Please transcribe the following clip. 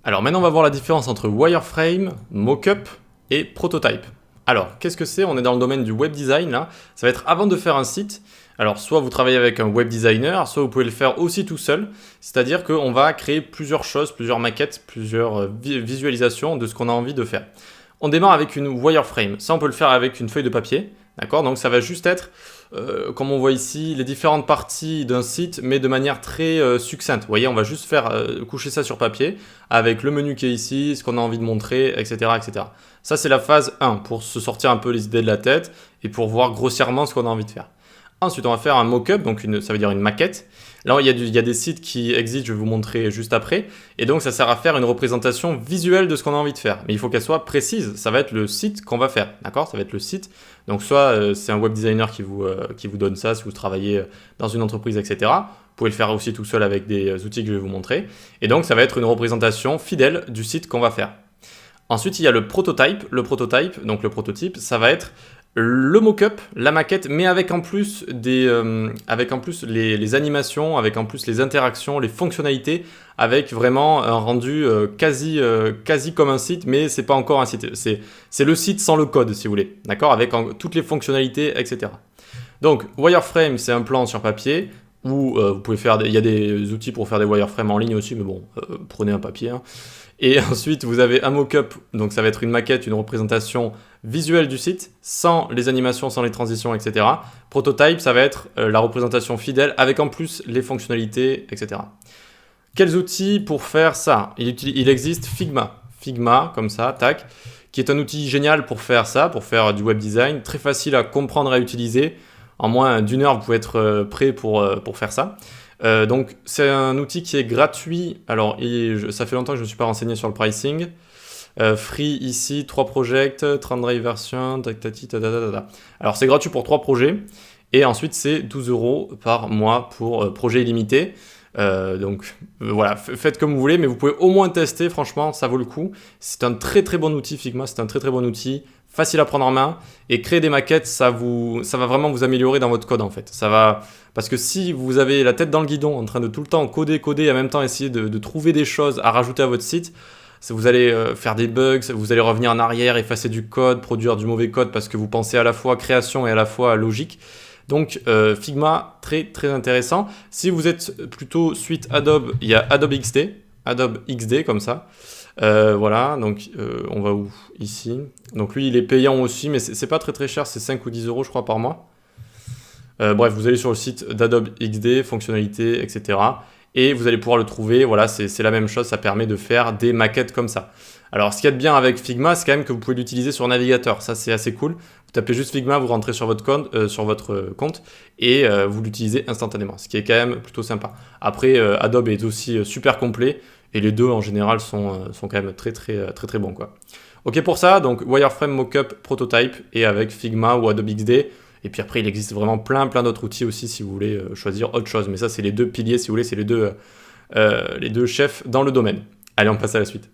Alors maintenant on va voir la différence entre wireframe, mockup et prototype. Alors qu'est-ce que c'est? On est dans le domaine du web design là. Ça va être avant de faire un site. Alors soit vous travaillez avec un web designer, soit vous pouvez le faire aussi tout seul. C'est-à-dire qu'on va créer plusieurs choses, plusieurs maquettes, plusieurs visualisations de ce qu'on a envie de faire. On démarre avec une wireframe. Ça on peut le faire avec une feuille de papier. D'accord? Donc ça va juste être, comme on voit ici, les différentes parties d'un site, mais de manière très succincte. Vous voyez, on va juste faire coucher ça sur papier, avec le menu qui est ici, ce qu'on a envie de montrer, etc. etc. Ça, c'est la phase 1, pour se sortir un peu les idées de la tête, et pour voir grossièrement ce qu'on a envie de faire. Ensuite, on va faire un mock-up, donc ça veut dire une maquette. Là, il y a des sites qui existent, je vais vous montrer juste après. Et donc, ça sert à faire une représentation visuelle de ce qu'on a envie de faire. Mais il faut qu'elle soit précise. Ça va être le site qu'on va faire, d'accord? Ça va être le site. Donc, soit c'est un web designer qui vous donne ça, si vous travaillez dans une entreprise, etc. Vous pouvez le faire aussi tout seul avec des outils que je vais vous montrer. Et donc, ça va être une représentation fidèle du site qu'on va faire. Ensuite, il y a le prototype. Le prototype, ça va être le mock-up, la maquette, mais avec en plus les animations, avec en plus les interactions, les fonctionnalités, avec vraiment un rendu quasi comme un site, mais c'est pas encore un site. C'est le site sans le code, si vous voulez, d'accord, avec toutes les fonctionnalités, etc. Donc, wireframe, c'est un plan sur papier, où vous pouvez faire, il y a des outils pour faire des wireframes en ligne aussi, mais bon, prenez un papier. Hein. Et ensuite, vous avez un mock-up, donc ça va être une maquette, une représentation visuelle du site, sans les animations, sans les transitions, etc. Prototype, ça va être la représentation fidèle, avec en plus les fonctionnalités, etc. Quels outils pour faire ça? Il existe Figma. Figma, comme ça, tac, qui est un outil génial pour faire ça, pour faire du web design, très facile à comprendre et à utiliser. En moins d'une heure, vous pouvez être prêt pour faire ça. Donc c'est un outil qui est gratuit. Alors ça fait longtemps que je ne me suis pas renseigné sur le pricing. Free ici, 3 projects, 30 drive version, Alors c'est gratuit pour 3 projets. Et ensuite c'est 12 € par mois pour projet illimité. Voilà, faites comme vous voulez, mais vous pouvez au moins tester, franchement, ça vaut le coup. C'est un très très bon outil, Figma, c'est un très très bon outil, facile à prendre en main, et créer des maquettes, ça va vraiment vous améliorer dans votre code en fait. Parce que si vous avez la tête dans le guidon, en train de tout le temps coder, et en même temps essayer de trouver des choses à rajouter à votre site, vous allez faire des bugs, vous allez revenir en arrière, effacer du code, produire du mauvais code parce que vous pensez à la fois création et à la fois logique. Donc Figma, très très intéressant. Si vous êtes plutôt suite Adobe, il y a Adobe XD comme ça. Voilà, donc on va où? Ici. Donc lui, il est payant aussi, mais c'est pas très très cher, c'est 5 ou 10 € je crois par mois. Bref, vous allez sur le site d'Adobe XD, fonctionnalités, etc. Et vous allez pouvoir le trouver, voilà, c'est la même chose, ça permet de faire des maquettes comme ça. Alors, ce qu'il y a de bien avec Figma, c'est quand même que vous pouvez l'utiliser sur navigateur. Ça, c'est assez cool. Vous tapez juste Figma, vous rentrez sur votre compte et vous l'utilisez instantanément, ce qui est quand même plutôt sympa. Après, Adobe est aussi super complet et les deux, en général, sont quand même très, très, très, très bons, quoi. OK pour ça, donc Wireframe, Mockup, Prototype et avec Figma ou Adobe XD. Et puis après, il existe vraiment plein d'autres outils aussi si vous voulez choisir autre chose. Mais ça, c'est les deux piliers, si vous voulez, c'est les deux chefs dans le domaine. Allez, on passe à la suite.